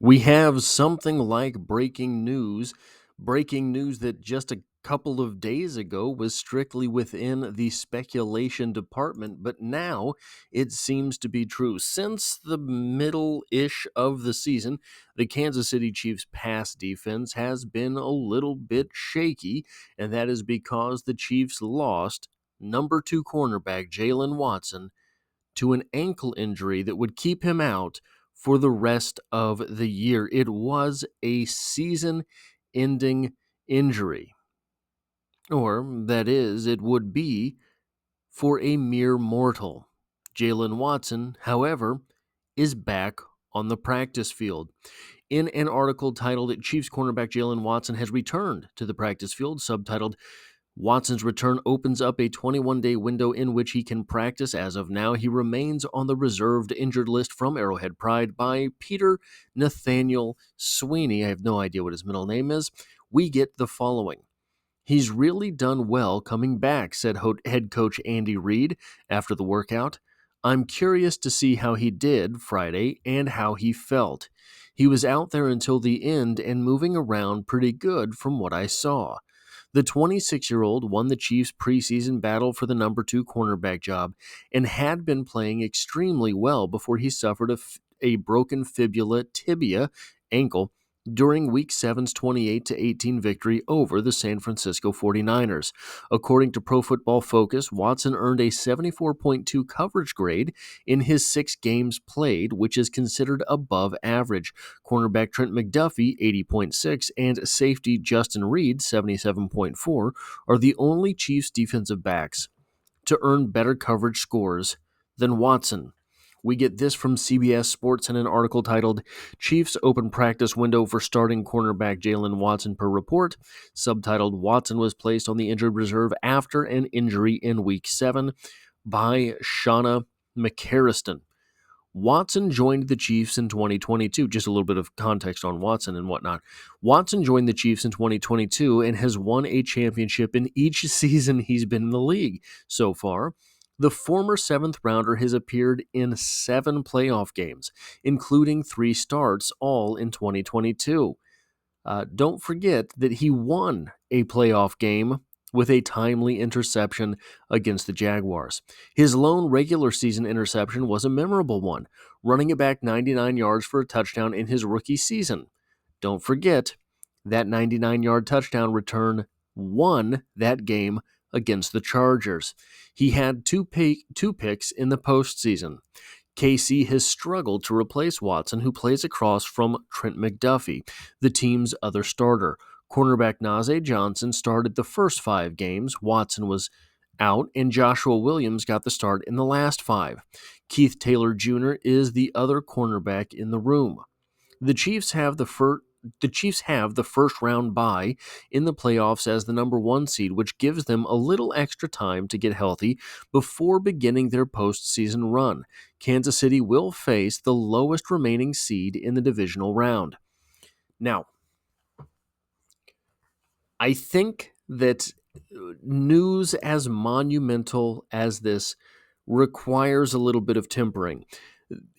We have something like breaking news that just a couple of days ago was strictly within the speculation department, but now it seems to be true. Since the middle-ish of the season, the Kansas City Chiefs' pass defense has been a little bit shaky, and that is because the Chiefs lost number 2 cornerback Jaylen Watson to an ankle injury that would keep him out for the rest of the year. It was a season-ending injury. Or, that is, it would be for a mere mortal. Jaylen Watson, however, is back on the practice field. In an article titled Chiefs cornerback Jaylen Watson has returned to the practice field, subtitled Watson's return opens up a 21-day window in which he can practice. As of now, he remains on the reserved injured list from Arrowhead Pride by Peter Nathaniel Sweeney. I have no idea what his middle name is. We get the following. He's really done well coming back, said head coach Andy Reid after the workout. I'm curious to see how he did Friday and how he felt. He was out there until the end and moving around pretty good from what I saw. The 26-year-old won the Chiefs' preseason battle for the number 2 cornerback job and had been playing extremely well before he suffered a broken tibia ankle during Week 7's 28-18 victory over the San Francisco 49ers. According to Pro Football Focus, Watson earned a 74.2 coverage grade in his 6 games played, which is considered above average. Cornerback Trent McDuffie, 80.6, and safety Justin Reid, 77.4, are the only Chiefs defensive backs to earn better coverage scores than Watson. We get this from CBS Sports in an article titled, Chiefs Open Practice Window for Starting Cornerback Jaylen Watson per report, subtitled, Watson was placed on the injured reserve after an injury in Week 7 by Shauna McCarriston. Watson joined the Chiefs in 2022. Just a little bit of context on Watson and whatnot. Watson joined the Chiefs in 2022 and has won a championship in each season he's been in the league so far. The former 7th rounder has appeared in 7 playoff games, including 3 starts, all in 2022. Don't forget that he won a playoff game with a timely interception against the Jaguars. His lone regular season interception was a memorable one, running it back 99 yards for a touchdown in his rookie season. Don't forget, that 99-yard touchdown return won that game against the Chargers. He had two picks in the postseason. KC has struggled to replace Watson, who plays across from Trent McDuffie, the team's other starter. Cornerback Najee Johnson started the first 5 games. Watson was out, and Joshua Williams got the start in the last 5. Keith Taylor Jr. is the other cornerback in the room. The Chiefs have the first round bye in the playoffs as the number 1 seed, which gives them a little extra time to get healthy before beginning their postseason run. Kansas City will face the lowest remaining seed in the divisional round. Now, I think that news as monumental as this requires a little bit of tempering.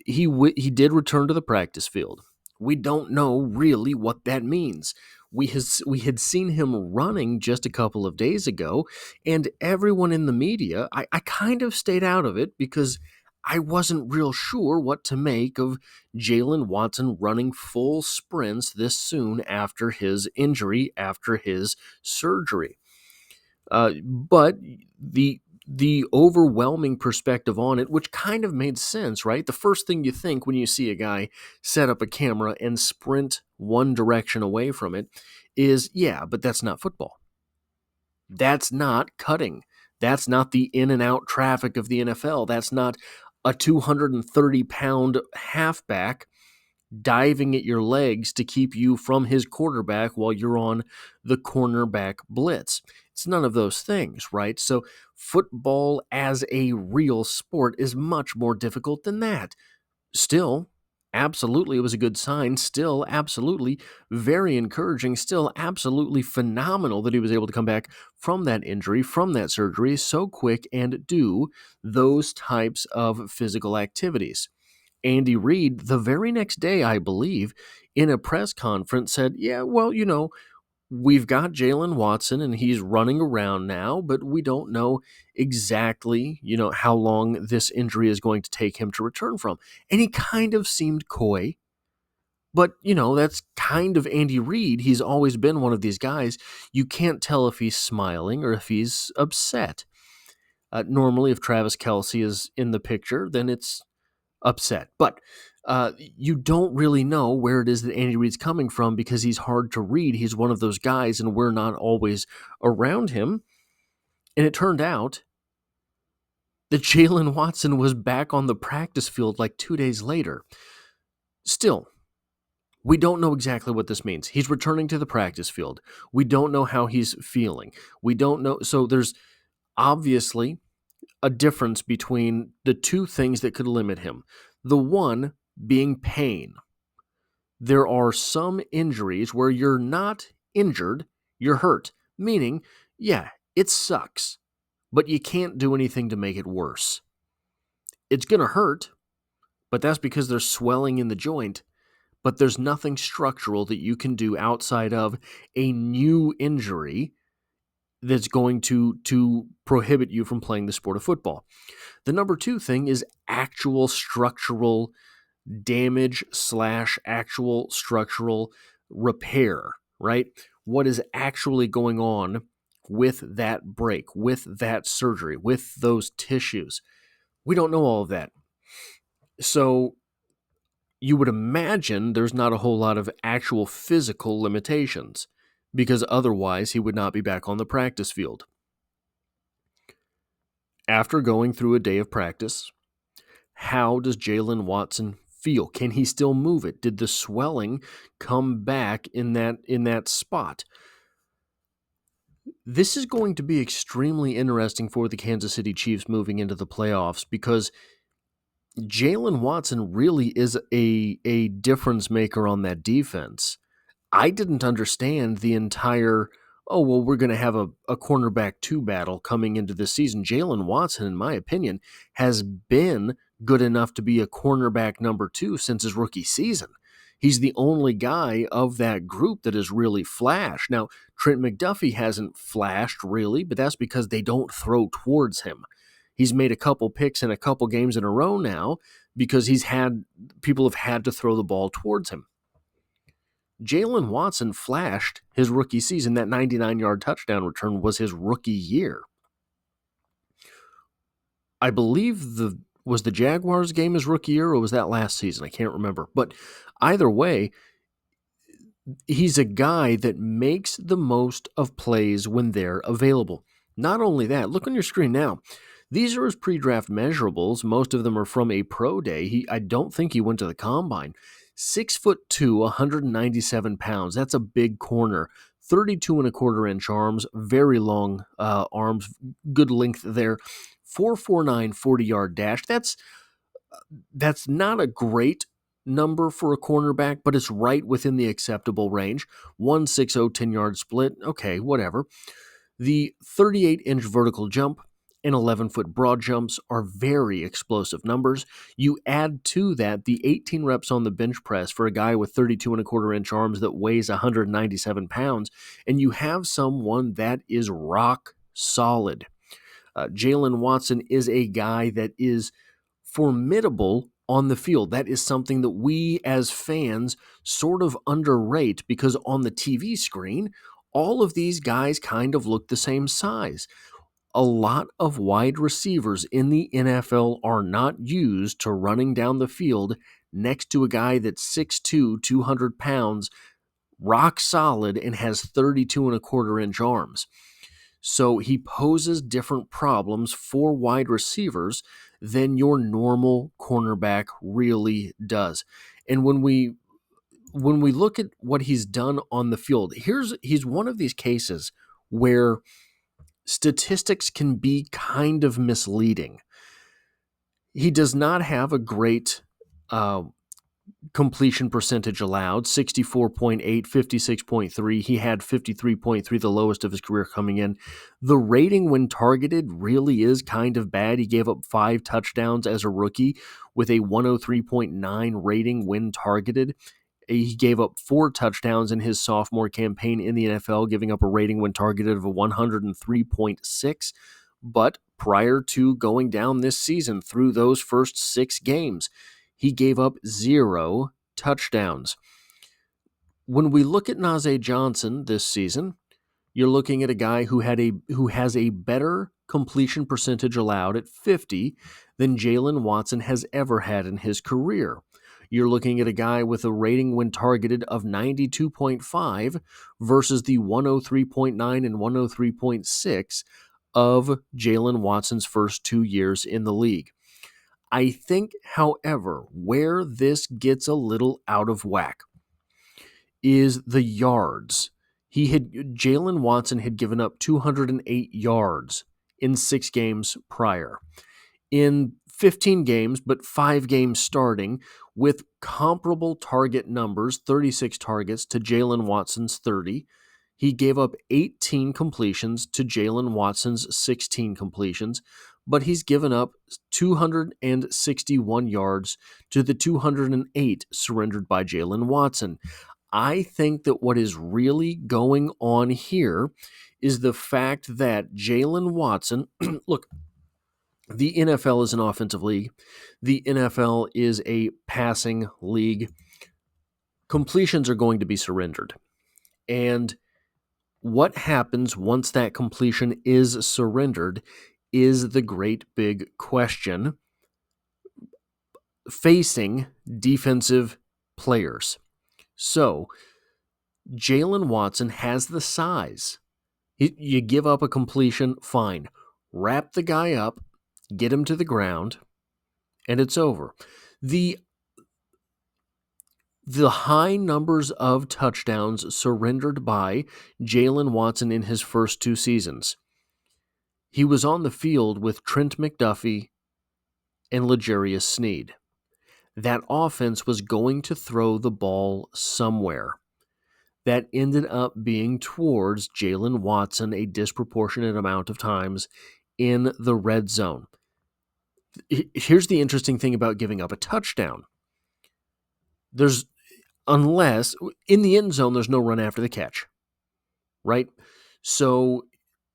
He did return to the practice field. We don't know really what that means. We had seen him running just a couple of days ago, and everyone in the media, I kind of stayed out of it because I wasn't real sure what to make of Jaylen Watson running full sprints this soon after his injury, after his surgery. But the overwhelming perspective on it, which kind of made sense, right? The first thing you think when you see a guy set up a camera and sprint one direction away from it is, yeah, but that's not football. That's not cutting. That's not the in and out traffic of the NFL. That's not a 230-pound halfback diving at your legs to keep you from his quarterback while you're on the cornerback blitz. It's none of those things, right? So football as a real sport is much more difficult than that. Still, absolutely, it was a good sign. Still, absolutely, very encouraging. Still, absolutely phenomenal that he was able to come back from that injury, from that surgery, so quick and do those types of physical activities. Andy Reid, the very next day, I believe, in a press conference said, yeah, well, we've got Jaylen Watson and he's running around now, but we don't know exactly, how long this injury is going to take him to return from. And he kind of seemed coy, but, that's kind of Andy Reid. He's always been one of these guys. You can't tell if he's smiling or if he's upset. Normally, if Travis Kelce is in the picture, then it's upset. But you don't really know where it is that Andy Reid's coming from because he's hard to read. He's one of those guys, and we're not always around him. And it turned out that Jaylen Watson was back on the practice field like 2 days later. Still, we don't know exactly what this means. He's returning to the practice field. We don't know how he's feeling. We don't know. So there's obviously a difference between the two things that could limit him. The one being pain. There are some injuries where you're not injured, you're hurt. Meaning, yeah, it sucks, but you can't do anything to make it worse. It's going to hurt, but that's because there's swelling in the joint, but there's nothing structural that you can do outside of a new injury that's going to prohibit you from playing the sport of football. The number two thing is actual structural damage / actual structural repair, right? What is actually going on with that break, with that surgery, with those tissues? We don't know all of that. So you would imagine there's not a whole lot of actual physical limitations because otherwise he would not be back on the practice field. After going through a day of practice, how does Jaylen Watson feel? Can he still move it? Did the swelling come back in that spot? This is going to be extremely interesting for the Kansas City Chiefs moving into the playoffs because Jaylen Watson really is a difference maker on that defense. I didn't understand the entire, we're going to have a cornerback 2 battle coming into this season. Jaylen Watson, in my opinion, has been good enough to be a cornerback number 2 since his rookie season. He's the only guy of that group that has really flashed. Now, Trent McDuffie hasn't flashed really, but that's because they don't throw towards him. He's made a couple picks in a couple games in a row now because people have had to throw the ball towards him. Jaylen Watson flashed his rookie season. That 99-yard touchdown return was his rookie year. I believe was the Jaguars game his rookie year, or was that last season? I can't remember. But either way, he's a guy that makes the most of plays when they're available. Not only that, look on your screen now. These are his pre-draft measurables. Most of them are from a pro day. I don't think he went to the combine. 6'2", 197 pounds. That's a big corner. 32.25-inch arms, very long arms, good length there. 4.49 40-yard dash. That's not a great number for a cornerback, but it's right within the acceptable range. 1.60 10-yard split. Okay, whatever. The 38-inch vertical jump and 11-foot broad jumps are very explosive numbers. You add to that the 18 reps on the bench press for a guy with 32.25-inch arms that weighs 197 pounds, and you have someone that is rock solid. Jaylen Watson is a guy that is formidable on the field. That is something that we as fans sort of underrate because on the TV screen, all of these guys kind of look the same size. A lot of wide receivers in the NFL are not used to running down the field next to a guy that's 6'2", 200 pounds, rock solid, and has 32.25-inch arms. So he poses different problems for wide receivers than your normal cornerback really does. And when we look at what he's done on the field, he's one of these cases where statistics can be kind of misleading. He does not have a great completion percentage allowed, 64.8, 56.3. He had 53.3, the lowest of his career coming in. The rating when targeted really is kind of bad. He gave up 5 touchdowns as a rookie with a 103.9 rating when targeted. He gave up 4 touchdowns in his sophomore campaign in the NFL, giving up a rating when targeted of a 103.6. But prior to going down this season, through those first 6 games, he gave up 0 touchdowns. When we look at Najee Johnson this season, you're looking at a guy who has a better completion percentage allowed at 50 than Jaylen Watson has ever had in his career. You're looking at a guy with a rating when targeted of 92.5 versus the 103.9 and 103.6 of Jaylen Watson's first 2 years in the league. I think, however, where this gets a little out of whack is the yards. Jaylen Watson had given up 208 yards in 6 games prior. In 15 games, but 5 games starting, with comparable target numbers, 36 targets to Jaylen Watson's 30, he gave up 18 completions to Jaylen Watson's 16 completions, but he's given up 261 yards to the 208 surrendered by Jaylen Watson. I think that what is really going on here is the fact that Jaylen Watson, look, the NFL is an offensive league. The NFL is a passing league. Completions are going to be surrendered. And what happens once that completion is surrendered is the great big question facing defensive players. So, Jaylen Watson has the size. You give up a completion, fine. Wrap the guy up, get him to the ground, and it's over. The high numbers of touchdowns surrendered by Jaylen Watson in his first 2 seasons. He was on the field with Trent McDuffie and L'Jarius Sneed. That offense was going to throw the ball somewhere. That ended up being towards Jaylen Watson a disproportionate amount of times in the red zone. Here's the interesting thing about giving up a touchdown. Unless in the end zone, there's no run after the catch, right? So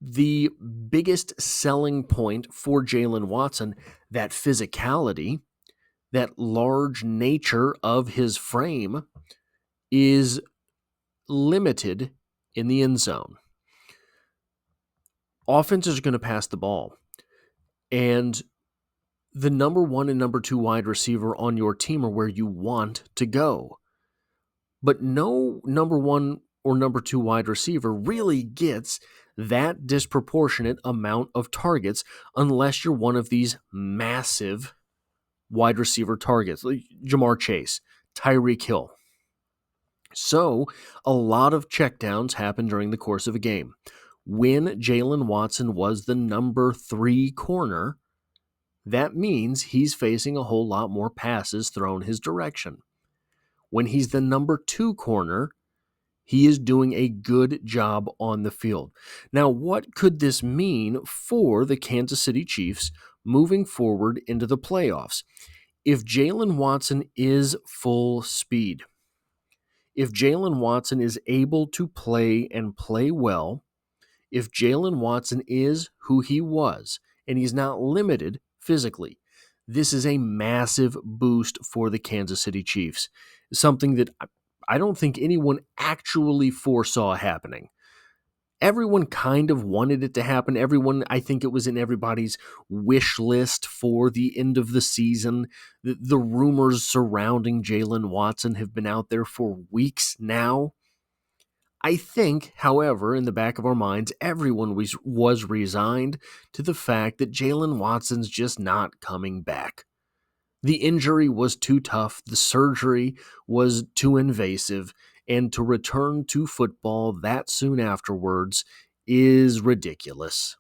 the biggest selling point for Jaylen Watson, that physicality, that large nature of his frame, is limited in the end zone. Offenses are going to pass the ball, and the number 1 and number 2 wide receiver on your team are where you want to go. But no number 1 or number 2 wide receiver really gets that disproportionate amount of targets unless you're one of these massive wide receiver targets, like Jamar Chase, Tyreek Hill. So a lot of checkdowns happen during the course of a game. When Jaylen Watson was the number 3 corner, that means he's facing a whole lot more passes thrown his direction. When he's the number 2 corner, he is doing a good job on the field. Now, what could this mean for the Kansas City Chiefs moving forward into the playoffs? If Jaylen Watson is full speed, if Jaylen Watson is able to play and play well, if Jaylen Watson is who he was, and he's not limited physically, this is a massive boost for the Kansas City Chiefs. Something that I don't think anyone actually foresaw happening. Everyone kind of wanted it to happen. I think it was in everybody's wish list for the end of the season. The rumors surrounding Jaylen Watson have been out there for weeks now. I think, however, in the back of our minds, everyone was resigned to the fact that Jaylen Watson's just not coming back. The injury was too tough, the surgery was too invasive, and to return to football that soon afterwards is ridiculous.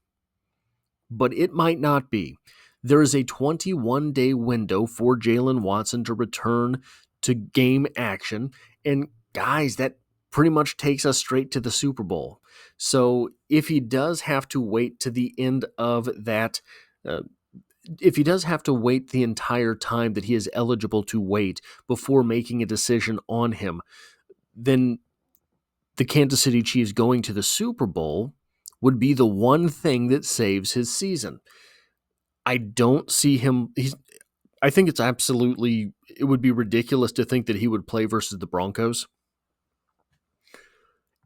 But it might not be. There is a 21-day window for Jaylen Watson to return to game action. And guys, that pretty much takes us straight to the Super Bowl. So if he does have to wait to the end of that, if he does have to wait the entire time that he is eligible to wait before making a decision on him, then the Kansas City Chiefs going to the Super Bowl would be the one thing that saves his season. I don't see him. I think it would be ridiculous to think that he would play versus the Broncos.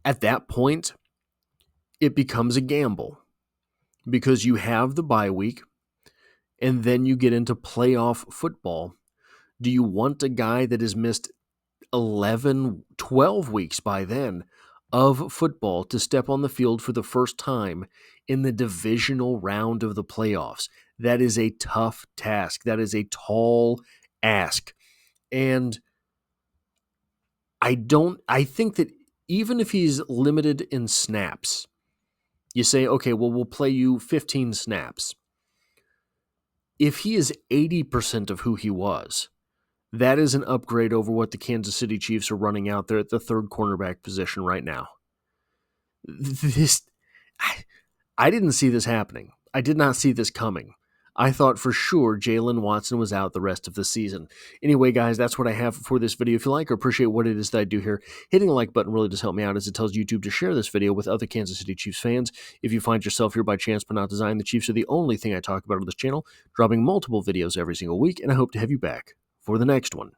At that point, it becomes a gamble because you have the bye week and then you get into playoff football. Do you want a guy that has missed 11, 12 weeks by then of football to step on the field for the first time in the divisional round of the playoffs? That is a tough task. That is a tall ask. And I think that even if he's limited in snaps, you say, okay, well, we'll play you 15 snaps. If he is 80% of who he was, that is an upgrade over what the Kansas City Chiefs are running out there at the third cornerback position right now. I didn't see this happening. I did not see this coming. I thought for sure Jaylen Watson was out the rest of the season. Anyway, guys, that's what I have for this video. If you like or appreciate what it is that I do here, hitting the like button really does help me out as it tells YouTube to share this video with other Kansas City Chiefs fans. If you find yourself here by chance but not design, the Chiefs are the only thing I talk about on this channel, dropping multiple videos every single week, and I hope to have you back for the next one.